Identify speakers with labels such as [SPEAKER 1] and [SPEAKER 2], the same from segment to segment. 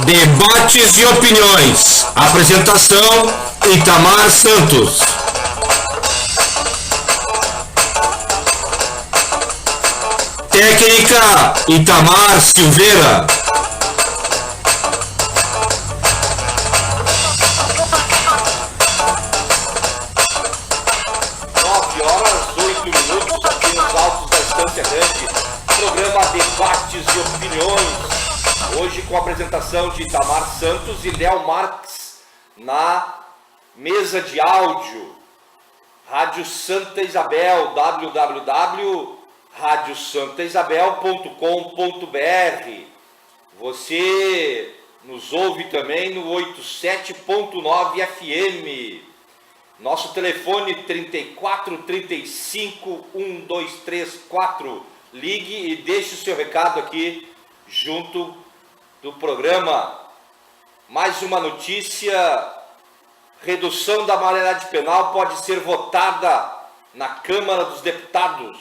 [SPEAKER 1] Debates e opiniões. Apresentação: Itamar Santos. Técnica: Itamar Silveira.
[SPEAKER 2] Aqui nos altos da Estância Grande, programa Debates e Opiniões, hoje com a apresentação de Itamar Santos e Léo Marques na mesa de áudio, Rádio Santa Isabel, www.radiosantaisabel.com.br. Você nos ouve também no 87.9 FM. Nosso telefone 34 35 1234. Ligue e deixe o seu recado aqui junto do programa. Mais uma notícia: redução da maioridade penal pode ser votada na Câmara dos Deputados.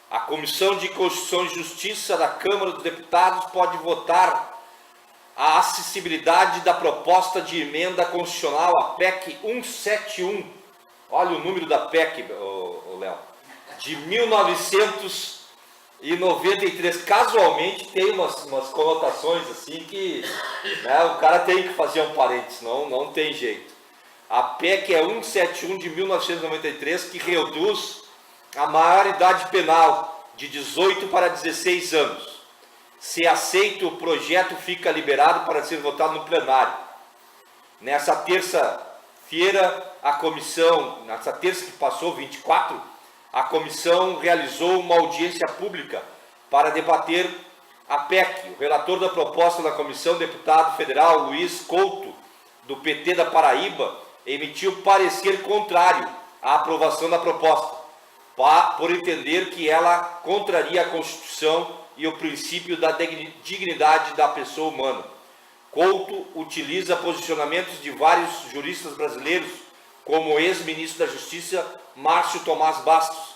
[SPEAKER 2] A Comissão de Constituição e Justiça da Câmara dos Deputados pode votar a acessibilidade da proposta de emenda constitucional, a PEC 171, olha o número da PEC, Léo, de 1993, casualmente tem umas conotações assim que, né, o cara tem que fazer um parênteses, não tem jeito. A PEC é 171 de 1993, que reduz a maioridade penal de 18 para 16 anos. Se aceito, o projeto fica liberado para ser votado no plenário. Nessa terça-feira, nessa terça que passou, 24, a comissão realizou uma audiência pública para debater a PEC. O relator da proposta da comissão, deputado federal Luiz Couto, do PT da Paraíba, emitiu parecer contrário à aprovação da proposta, por entender que ela contraria a Constituição e o princípio da dignidade da pessoa humana. Couto utiliza posicionamentos de vários juristas brasileiros, como o ex-ministro da Justiça, Márcio Tomás Bastos,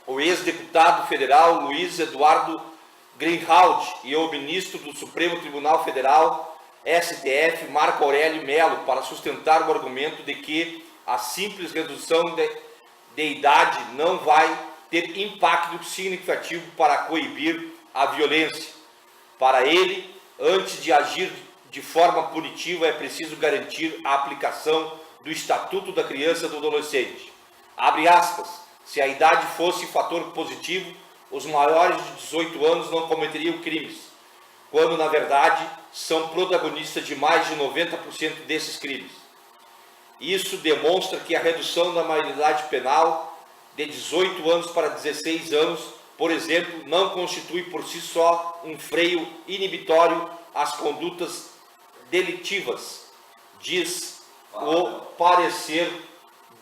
[SPEAKER 2] o ex-deputado federal Luiz Eduardo Greenhalgh e o ministro do Supremo Tribunal Federal, STF, Marco Aurélio Mello, para sustentar o argumento de que a simples redução de idade não vai ter impacto significativo para coibir a violência. Para ele, antes de agir de forma punitiva, é preciso garantir a aplicação do Estatuto da Criança e do Adolescente. Abre aspas, se a idade fosse fator positivo, os maiores de 18 anos não cometeriam crimes, quando na verdade são protagonistas de mais de 90% desses crimes. Isso demonstra que a redução da maioridade penal de 18 anos para 16 anos, por exemplo, não constitui por si só um freio inibitório às condutas delitivas, diz o parecer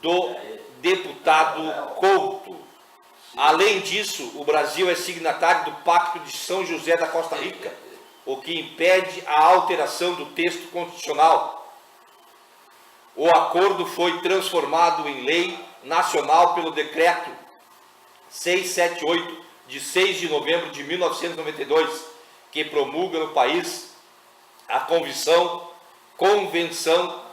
[SPEAKER 2] do deputado Couto. Além disso, o Brasil é signatário do Pacto de São José da Costa Rica, o que impede a alteração do texto constitucional. O acordo foi transformado em lei nacional pelo decreto 678 de 6 de novembro de 1992, que promulga no país a Convenção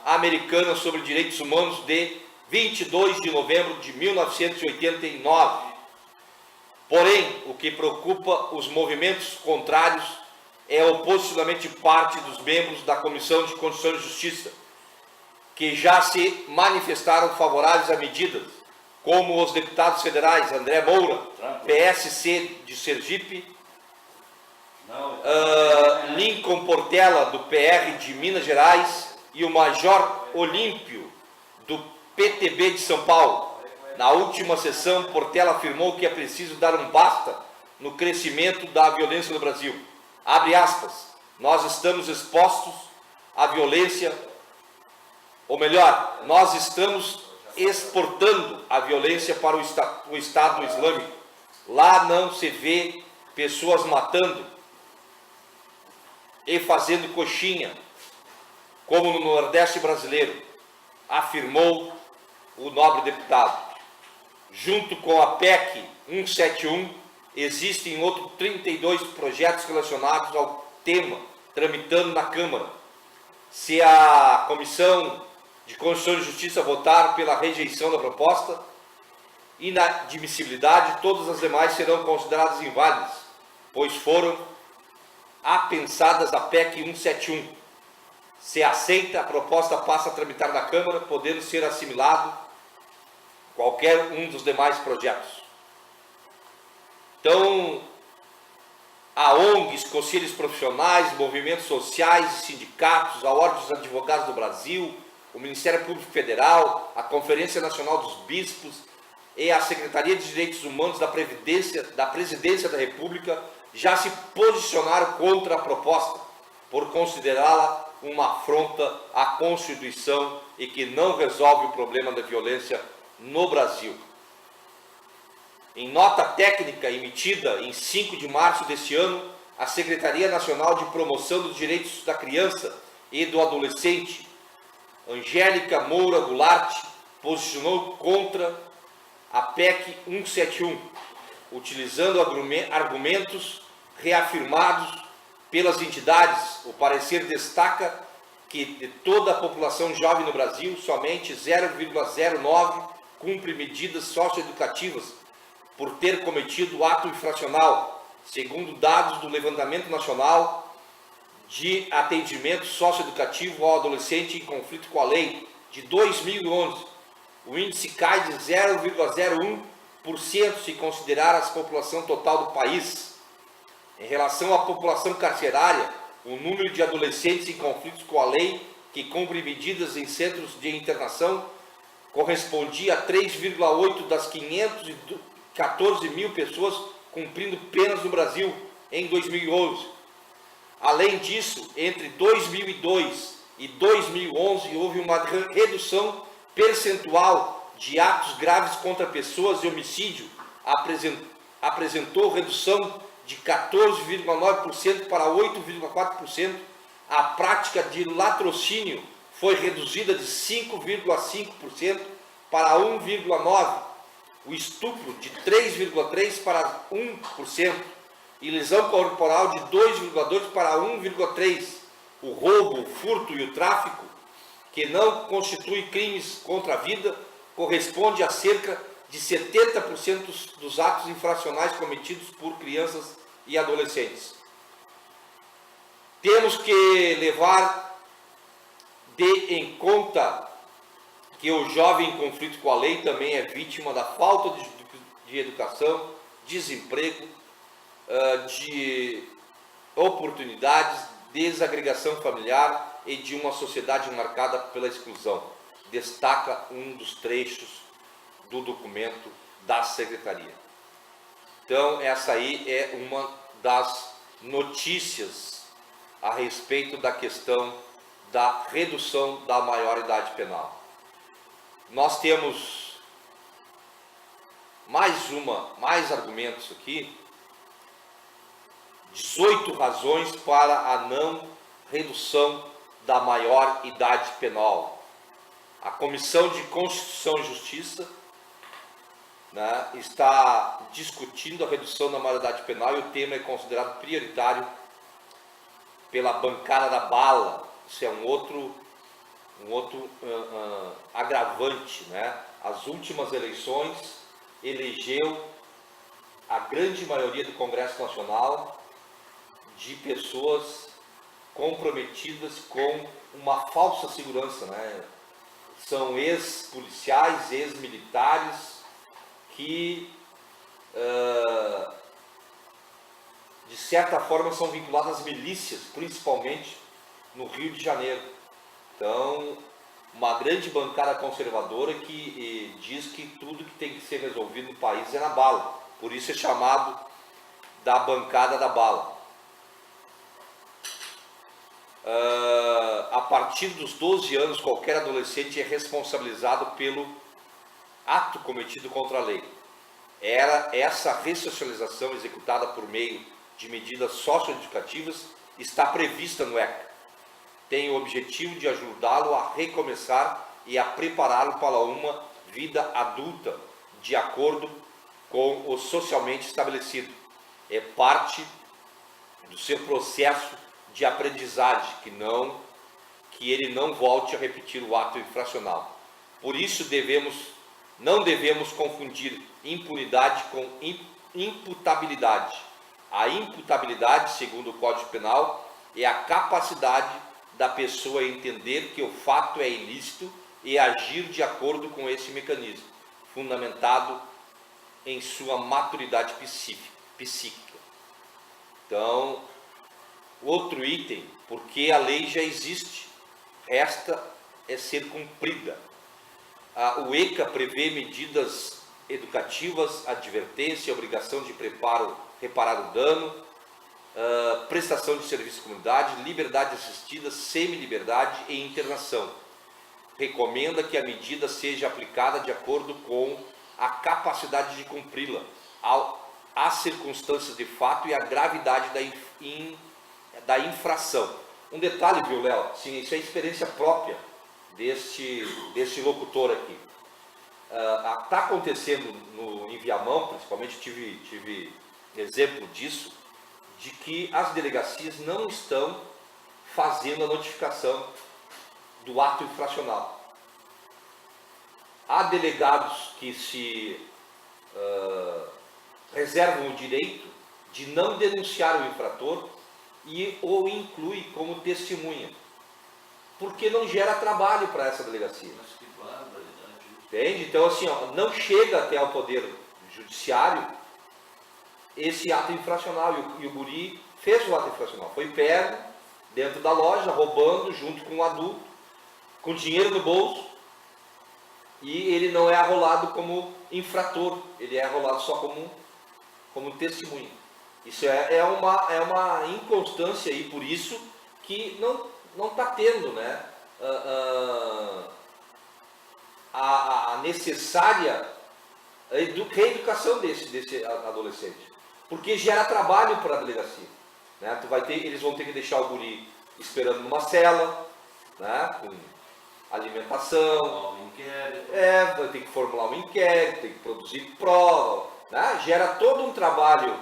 [SPEAKER 2] Americana sobre Direitos Humanos de 22 de novembro de 1989. Porém, o que preocupa os movimentos contrários é o posicionamento de parte dos membros da Comissão de Constituição e Justiça, que já se manifestaram favoráveis a medidas, como os deputados federais André Moura, PSC de Sergipe, Lincoln Portela, do PR de Minas Gerais, e o Major Olímpio, do PTB de São Paulo. Na última sessão, Portela afirmou que é preciso dar um basta no crescimento da violência no Brasil. Abre aspas, nós estamos expostos à violência, ou melhor, nós estamos exportando a violência para o Estado Islâmico. Lá não se vê pessoas matando e fazendo coxinha, como no Nordeste brasileiro, afirmou o nobre deputado. Junto com a PEC 171, Existem outros 32 projetos relacionados ao tema tramitando na Câmara. Se a Comissão de Constituição e Justiça votar pela rejeição da proposta, inadmissibilidade, todas as demais serão consideradas inválidas, pois foram apensadas da PEC 171. Se aceita, a proposta passa a tramitar na Câmara, podendo ser assimilado qualquer um dos demais projetos. Então, a ONGs, conselhos profissionais, movimentos sociais e sindicatos, a Ordem dos Advogados do Brasil, o Ministério Público Federal, a Conferência Nacional dos Bispos e a Secretaria de Direitos Humanos da Presidência da República já se posicionaram contra a proposta, por considerá-la uma afronta à Constituição e que não resolve o problema da violência no Brasil. Em nota técnica emitida em 5 de março deste ano, a Secretaria Nacional de Promoção dos Direitos da Criança e do Adolescente, Angélica Moura Goulart, posicionou contra a PEC 171, utilizando argumentos reafirmados pelas entidades. O parecer destaca que de toda a população jovem no Brasil, somente 0,09 cumpre medidas socioeducativas por ter cometido ato infracional, segundo dados do Levantamento Nacional de Atendimento Socioeducativo ao Adolescente em Conflito com a Lei, de 2011. O índice cai de 0,01% se considerar a população total do país. Em relação à população carcerária, o número de adolescentes em conflitos com a lei que cumprem medidas em centros de internação correspondia a 3,8 das 514 mil pessoas cumprindo penas no Brasil em 2011. Além disso, entre 2002 e 2011 houve uma redução percentual de atos graves contra pessoas e homicídio, apresentou redução de 14,9% para 8,4%. A prática de latrocínio foi reduzida de 5,5% para 1,9%. O estupro de 3,3% para 1%. E lesão corporal de 2,2% para 1,3%. O roubo, o furto e o tráfico, que não constitui crimes contra a vida, corresponde a cerca de 70% dos atos infracionais cometidos por crianças e adolescentes. Temos que levar em conta que o jovem em conflito com a lei também é vítima da falta de educação, desemprego, de oportunidades, desagregação familiar e de uma sociedade marcada pela exclusão. Destaca um dos trechos do documento da Secretaria. Então, essa aí é uma das notícias a respeito da questão da redução da maioridade penal. Nós temos mais argumentos aqui, 18 razões para a não redução da maior idade penal. A Comissão de Constituição e Justiça, está discutindo a redução da maioridade penal e o tema é considerado prioritário pela bancada da bala. Isso é um outro agravante, As últimas eleições elegeu a grande maioria do Congresso Nacional de pessoas comprometidas com uma falsa segurança, São ex-policiais, ex-militares que, de certa forma, são vinculados às milícias, principalmente no Rio de Janeiro. Então, uma grande bancada conservadora que diz que tudo que tem que ser resolvido no país é na bala. Por isso é chamado da bancada da bala. A partir dos 12 anos, qualquer adolescente é responsabilizado pelo ato cometido contra a lei. Essa ressocialização executada por meio de medidas socioeducativas está prevista no ECA. Tem o objetivo de ajudá-lo a recomeçar e a prepará-lo para uma vida adulta, de acordo com o socialmente estabelecido. é parte do seu processo de aprendizagem, que ele não volte a repetir o ato infracional. Por isso não devemos confundir impunidade com imputabilidade. A imputabilidade, segundo o Código Penal, é a capacidade da pessoa entender que o fato é ilícito e agir de acordo com esse mecanismo, fundamentado em sua maturidade psíquica. Então, outro item, porque a lei já existe, resta é ser cumprida. O ECA prevê medidas educativas, advertência, obrigação de reparar o dano, prestação de serviço à comunidade, liberdade assistida, semi-liberdade e internação. Recomenda que a medida seja aplicada de acordo com a capacidade de cumpri-la, as circunstâncias de fato e a gravidade da infração. Um detalhe, viu, Léo? Sim, isso é experiência própria deste locutor aqui. Está acontecendo em Viamão, principalmente tive exemplo disso, de que as delegacias não estão fazendo a notificação do ato infracional. Há delegados que se reservam o direito de não denunciar o infrator e o inclui como testemunha, porque não gera trabalho para essa delegacia.
[SPEAKER 3] Mas que barbaridade.
[SPEAKER 2] Entende? Então, assim, não chega até ao Poder Judiciário esse ato infracional, e o guri fez o ato infracional, foi pego dentro da loja, roubando junto com um adulto, com dinheiro no bolso, e ele não é arrolado como infrator, ele é arrolado só como testemunha. Isso é uma inconstância, e por isso que não está tendo, né, a necessária reeducação desse adolescente, porque gera trabalho para a delegacia, né? Eles vão ter que deixar o guri esperando numa cela, né, com alimentação, vai ter que formular um inquérito, tem que produzir prova, né? Gera todo um trabalho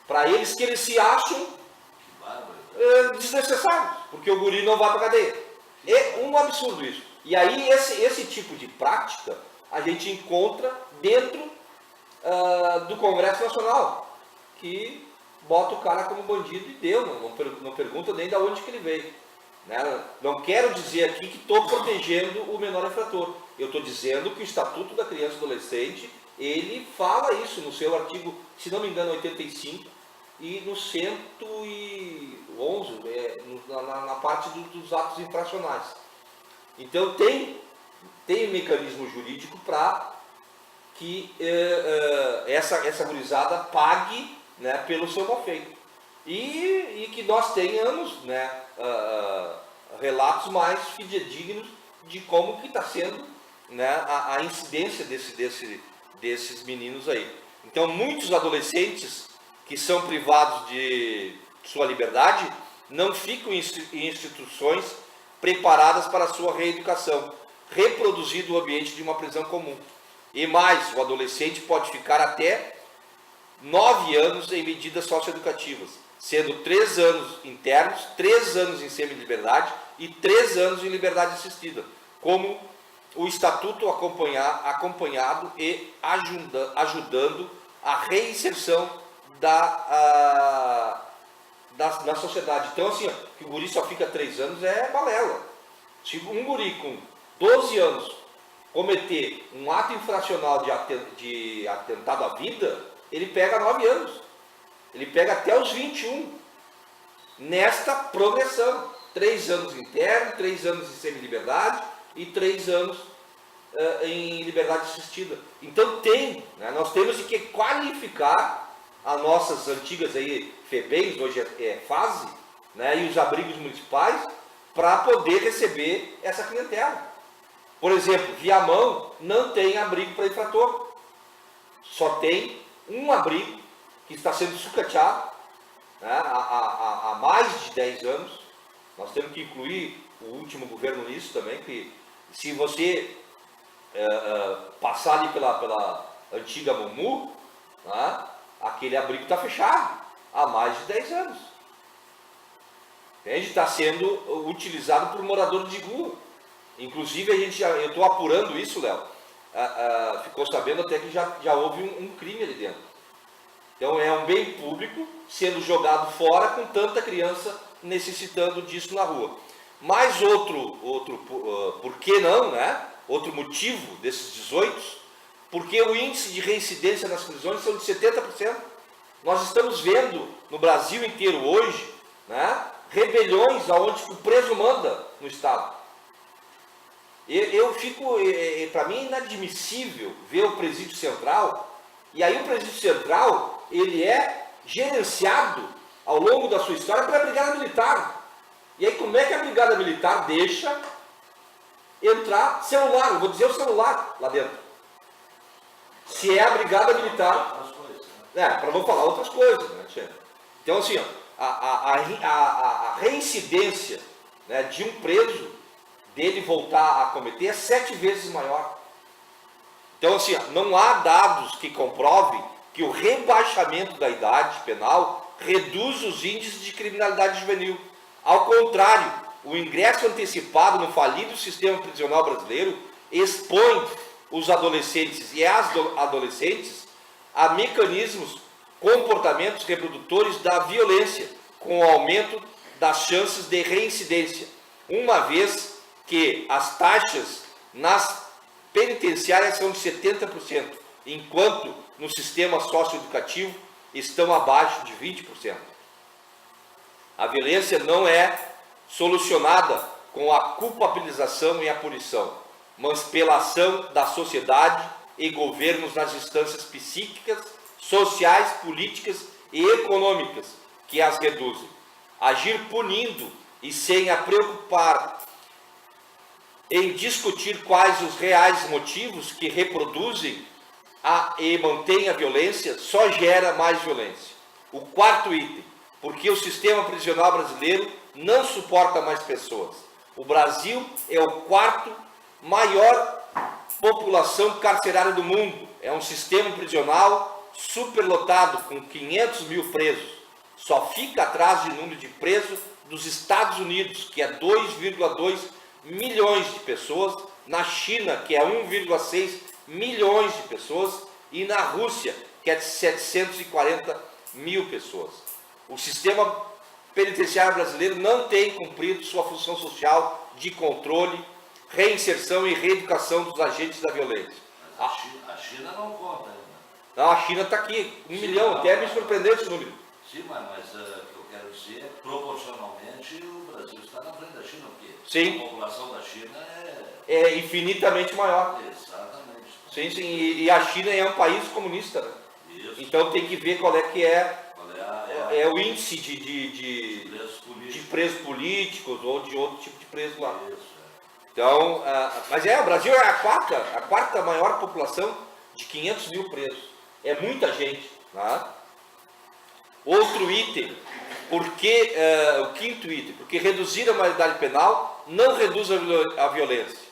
[SPEAKER 2] para eles que eles se acham desnecessários, porque o guri não vai para a cadeia. É um absurdo isso. E aí esse tipo de prática a gente encontra dentro do Congresso Nacional, que bota o cara como bandido e deu, não pergunta nem de onde que ele veio. Né? Não quero dizer aqui que estou protegendo o menor infrator. Eu estou dizendo que o Estatuto da Criança e Adolescente, ele fala isso no seu artigo, se não me engano, 85, e no 111, na parte dos atos infracionais. Então tem mecanismo jurídico para que essa gurizada pague, né, pelo seu mal feito. E que nós tenhamos, né, relatos mais fidedignos de como que está sendo, né, a incidência desses meninos aí. Então, muitos adolescentes que são privados de sua liberdade não ficam em instituições preparadas para a sua reeducação, reproduzindo o ambiente de uma prisão comum. E mais, o adolescente pode ficar até 9 anos em medidas socioeducativas, sendo 3 anos internos, 3 anos em semi-liberdade e 3 anos em liberdade assistida, como o Estatuto acompanhado e ajudando a reinserção na sociedade. Então, assim, que o guri só fica 3 anos é balela. Se um guri com 12 anos cometer um ato infracional de atentado à vida, ele pega 9 anos. Ele pega até os 21. Nesta progressão. 3 anos interno, 3 anos em semi-liberdade e 3 anos em liberdade assistida. Então nós temos que qualificar as nossas antigas aí FEBEMs, hoje é FASE, né, e os abrigos municipais, para poder receber essa clientela. Por exemplo, Viamão não tem abrigo para infrator. Só tem um abrigo que está sendo sucateado, né, há mais de 10 anos. Nós temos que incluir o último governo nisso também, que se você passar ali pela antiga Mumu, né, aquele abrigo está fechado há mais de 10 anos. Entende? Está sendo utilizado por moradores de rua. Inclusive, eu estou apurando isso, Léo. Ficou sabendo até que já houve um crime ali dentro. Então, é um bem público sendo jogado fora com tanta criança necessitando disso na rua. Mais por que não, né? Outro motivo desses 18, porque o índice de reincidência nas prisões são de 70%. Nós estamos vendo no Brasil inteiro hoje, né, rebeliões onde o preso manda no Estado. Para mim é inadmissível ver o Presídio Central, e aí o Presídio Central, ele é gerenciado ao longo da sua história pela Brigada Militar. E aí como é que a Brigada Militar deixa entrar celular, eu vou dizer o celular lá dentro? Se é a Brigada Militar... vamos falar outras coisas, né, Tchê? Então, assim, ó, a reincidência, né, de um preso, dele voltar a cometer, é 7 vezes maior. Então, assim, ó, não há dados que comprovem que o rebaixamento da idade penal reduz os índices de criminalidade juvenil. Ao contrário, o ingresso antecipado no falido sistema prisional brasileiro expõe os adolescentes e as adolescentes a mecanismos, comportamentos reprodutores da violência, com o aumento das chances de reincidência, uma vez que as taxas nas penitenciárias são de 70%, enquanto no sistema socioeducativo estão abaixo de 20%. A violência não é solucionada com a culpabilização e a punição, mas pela ação da sociedade e governos nas instâncias psíquicas, sociais, políticas e econômicas que as reduzem. Agir punindo e sem a preocupar em discutir quais os reais motivos que reproduzem e mantêm a violência só gera mais violência. O quarto item, porque o sistema prisional brasileiro não suporta mais pessoas. O Brasil é o quarto maior população carcerária do mundo. É um sistema prisional superlotado com 500 mil presos. Só fica atrás de número de presos dos Estados Unidos, que é 2,2 milhões de pessoas, na China, que é 1,6 milhões de pessoas, e na Rússia, que é de 740 mil pessoas. O sistema penitenciário brasileiro não tem cumprido sua função social de controle, reinserção e reeducação dos agentes da violência.
[SPEAKER 3] A China não conta ainda.
[SPEAKER 2] Não, a China está aqui, 1 milhão, até me surpreendeu esse número.
[SPEAKER 3] Sim, mas o que eu quero dizer é, proporcionalmente, o Brasil está na frente da China, porque
[SPEAKER 2] Sim.
[SPEAKER 3] A população da China
[SPEAKER 2] é infinitamente maior.
[SPEAKER 3] Exatamente.
[SPEAKER 2] Sim, sim, e a China é um país comunista, né?
[SPEAKER 3] Isso.
[SPEAKER 2] Então tem que ver qual é que
[SPEAKER 3] Qual
[SPEAKER 2] o índice de presos políticos ou de outro tipo de preso lá.
[SPEAKER 3] Isso,
[SPEAKER 2] Então, mas o Brasil é a quarta maior população de 500 mil presos. É muita gente. Tá? Outro item, o quinto item, porque reduzir a maioridade penal não reduz a violência.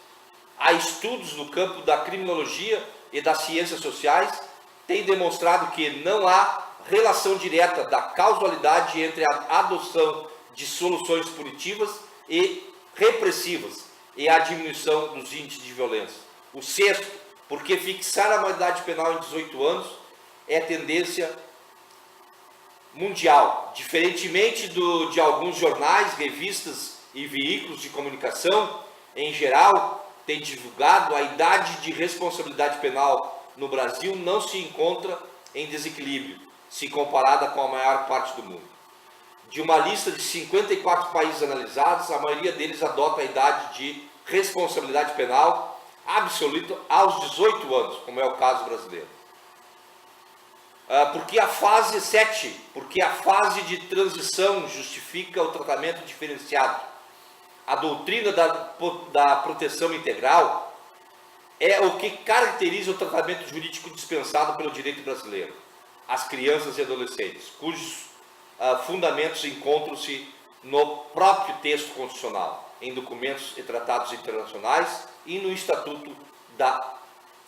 [SPEAKER 2] Há estudos no campo da criminologia e das ciências sociais têm demonstrado que não há relação direta da causalidade entre a adoção de soluções punitivas e repressivas e a diminuição dos índices de violência. O sexto, porque fixar a maioridade penal em 18 anos é tendência mundial. Diferentemente de alguns jornais, revistas e veículos de comunicação, em geral, tem divulgado, a idade de responsabilidade penal no Brasil não se encontra em desequilíbrio, se comparada com a maior parte do mundo. De uma lista de 54 países analisados, a maioria deles adota a idade de responsabilidade penal absoluta aos 18 anos, como é o caso brasileiro. Porque a fase 7, porque a fase de transição justifica o tratamento diferenciado. A doutrina da proteção integral é o que caracteriza o tratamento jurídico dispensado pelo direito brasileiro às crianças e adolescentes, cujos fundamentos encontram-se no próprio texto constitucional, em documentos e tratados internacionais e no Estatuto da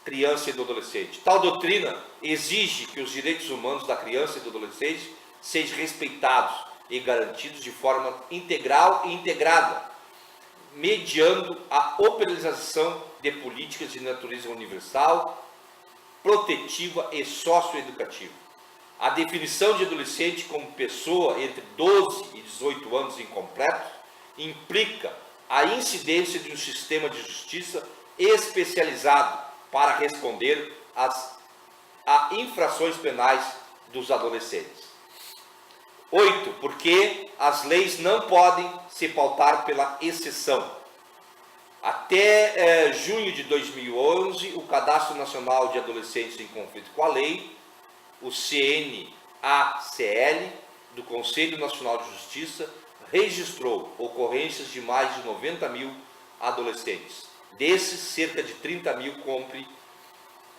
[SPEAKER 2] criança e do adolescente. Tal doutrina exige que os direitos humanos da criança e do adolescente sejam respeitados e garantidos de forma integral e integrada, mediando a operacionalização de políticas de natureza universal, protetiva e socioeducativa. A definição de adolescente como pessoa entre 12 e 18 anos incompletos implica a incidência de um sistema de justiça especializado para responder a infrações penais dos adolescentes. 8. Porque as leis não podem se pautar pela exceção. Até junho de 2011, o Cadastro Nacional de Adolescentes em Conflito com a Lei, o CNACL, do Conselho Nacional de Justiça, registrou ocorrências de mais de 90 mil adolescentes. Desses, cerca de 30 mil cumpre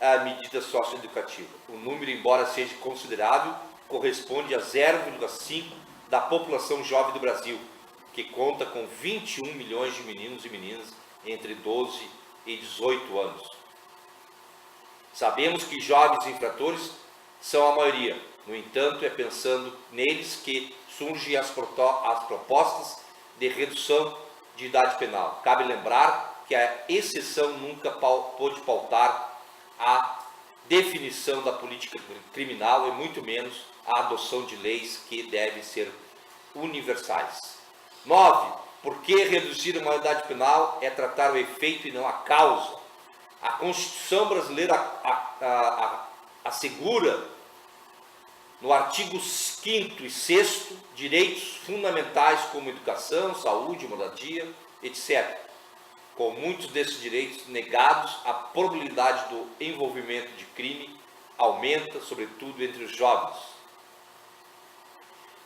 [SPEAKER 2] a medida socioeducativa. O número, embora seja considerável, corresponde a 0,5% da população jovem do Brasil, que conta com 21 milhões de meninos e meninas entre 12 e 18 anos. Sabemos que jovens infratores são a maioria, no entanto, é pensando neles que surgem as propostas de redução de idade penal. Cabe lembrar que a exceção nunca pôde pautar a definição da política criminal e muito menos a adoção de leis que devem ser universais. 9. Porque reduzir a maioridade penal é tratar o efeito e não a causa. A Constituição brasileira assegura, no artigo 5º e 6º, direitos fundamentais como educação, saúde, moradia, etc. Com muitos desses direitos negados, a probabilidade do envolvimento de crime aumenta, sobretudo entre os jovens.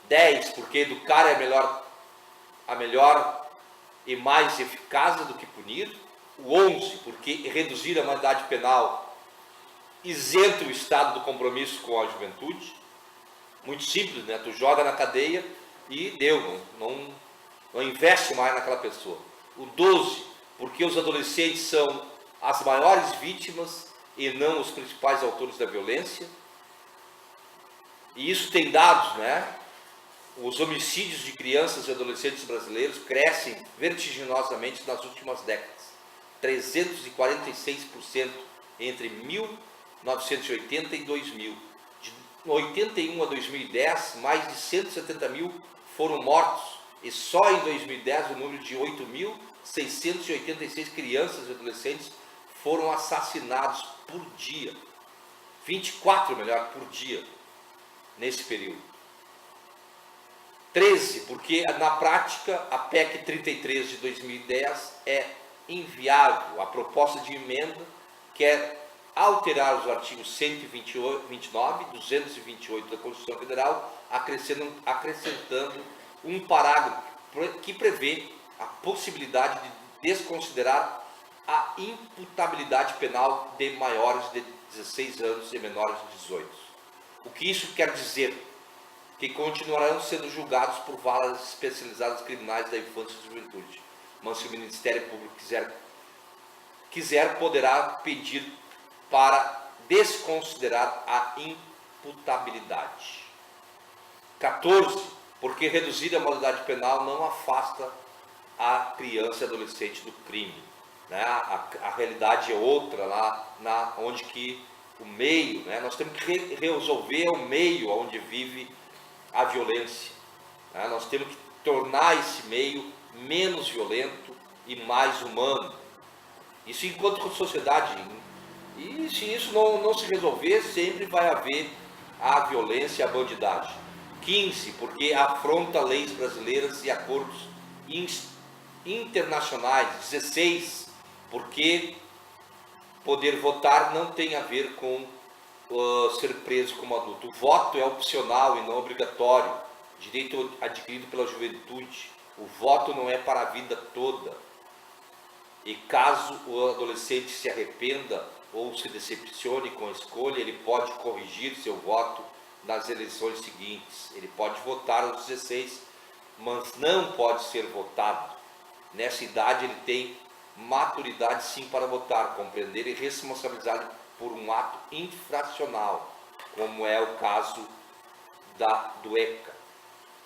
[SPEAKER 2] 10. Porque educar é a melhor e mais eficaz do que punir. O 11. Porque reduzir a maioridade penal isenta o Estado do compromisso com a juventude. Muito simples, né? Tu joga na cadeia e deu, não investe mais naquela pessoa. O 12. Porque os adolescentes são as maiores vítimas e não os principais autores da violência. E isso tem dados, né? Os homicídios de crianças e adolescentes brasileiros crescem vertiginosamente nas últimas décadas. 346% entre 1980 e 2000. De 81 a 2010, mais de 170 mil foram mortos. E só em 2010 o número de 8.686 crianças e adolescentes foram assassinados por dia. 24, por dia, nesse período. 13, porque na prática a PEC 33 de 2010 é inviável. A proposta de emenda quer alterar os artigos 129 e 228 da Constituição Federal, acrescentando um parágrafo que prevê a possibilidade de desconsiderar a imputabilidade penal de maiores de 16 anos e menores de 18. O que isso quer dizer? Que continuarão sendo julgados por varas especializadas criminais da infância e juventude. Mas se o Ministério Público quiser, poderá pedir para desconsiderar a imputabilidade. 14. Porque reduzir a maioridade penal não afasta a criança e adolescente do crime. Né? A realidade é outra lá, onde que o meio, né? Nós temos que resolver o meio onde vive a violência. Né? Nós temos que tornar esse meio menos violento e mais humano. Isso enquanto sociedade. E se isso não se resolver, sempre vai haver a violência e a bandidagem. 15, porque afronta leis brasileiras e acordos internacionais. 16, porque poder votar não tem a ver com ser preso como adulto. O voto é opcional e não obrigatório, direito adquirido pela juventude. O voto não é para a vida toda. E caso o adolescente se arrependa ou se decepcione com a escolha, ele pode corrigir seu voto nas eleições seguintes. Ele pode votar aos 16, mas não pode ser votado. Nessa idade ele tem maturidade sim para votar, compreender e responsabilizar por um ato infracional, como é o caso do ECA.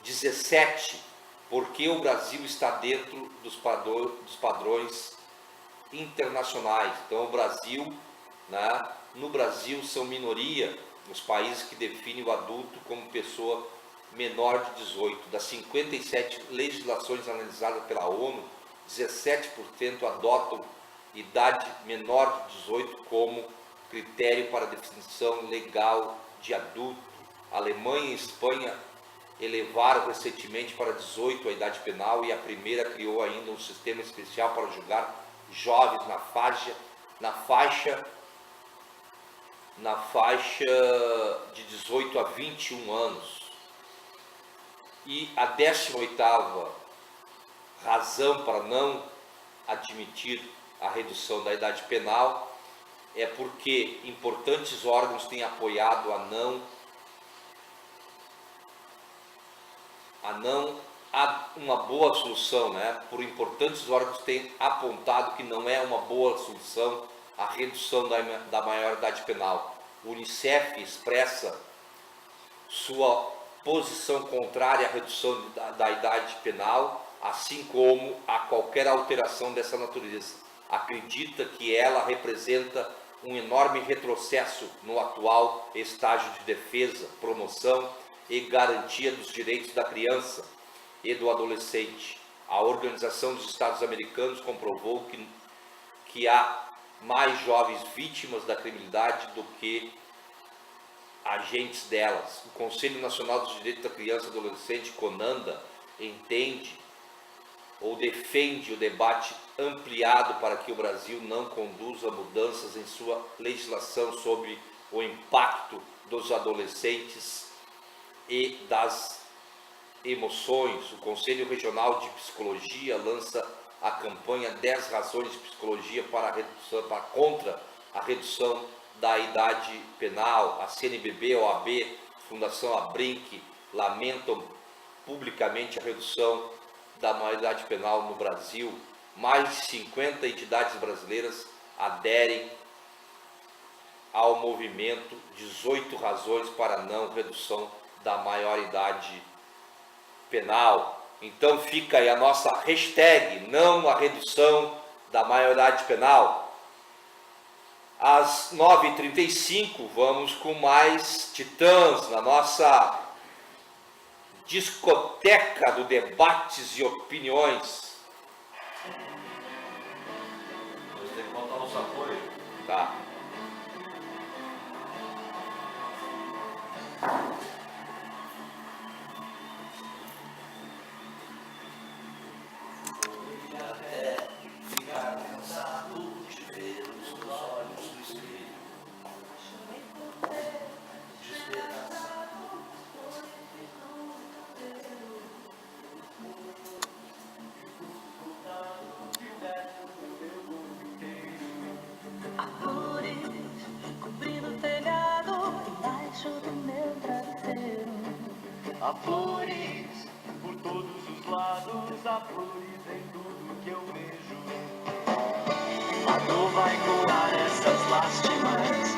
[SPEAKER 2] 17. Porque o Brasil está dentro dos padrões internacionais. Então o Brasil, né, no Brasil são minoria os países que definem o adulto como pessoa menor de 18. Das 57 legislações analisadas pela ONU, 17% adotam idade menor de 18 como critério para definição legal de adulto. A Alemanha e a Espanha elevaram recentemente para 18 a idade penal, e a primeira criou ainda um sistema especial para julgar jovens na faixa de 18 a 21 anos. E a 18ª razão para não admitir a redução da idade penal é porque importantes órgãos têm apoiado uma boa solução, né? Por importantes órgãos têm apontado que não é uma boa solução a redução da maioridade penal. O Unicef expressa sua posição contrária à redução da idade penal, assim como a qualquer alteração dessa natureza. Acredita que ela representa um enorme retrocesso no atual estágio de defesa, promoção e garantia dos direitos da criança e do adolescente. A Organização dos Estados Americanos comprovou que há mais jovens vítimas da criminalidade do que agentes delas. O Conselho Nacional dos Direitos da Criança e do Adolescente, CONANDA, defende o debate ampliado para que o Brasil não conduza mudanças em sua legislação sobre o impacto dos adolescentes e das emoções. O Conselho Regional de Psicologia lança a campanha 10 razões de psicologia contra a redução da idade penal. A CNBB, a OAB, Fundação Abrinq lamentam publicamente a redução da maioridade penal no Brasil. Mais de 50 entidades brasileiras aderem ao movimento 18 razões para não redução da maioridade penal. Então fica aí a nossa hashtag, não a redução da maioridade penal. Às 9h35 vamos com mais Titãs na nossa discoteca do debates e opiniões.
[SPEAKER 3] Nós temos que botar os apoios.
[SPEAKER 2] Tá.
[SPEAKER 3] Ficar cansado de ver os teus olhos no espelho. Despedaçado.
[SPEAKER 4] Flores cobrindo o telhado embaixo do meu travesseiro.
[SPEAKER 5] Há flores por todos os lados, há flores em tudo que eu vejo. A dor vai curar essas lástimas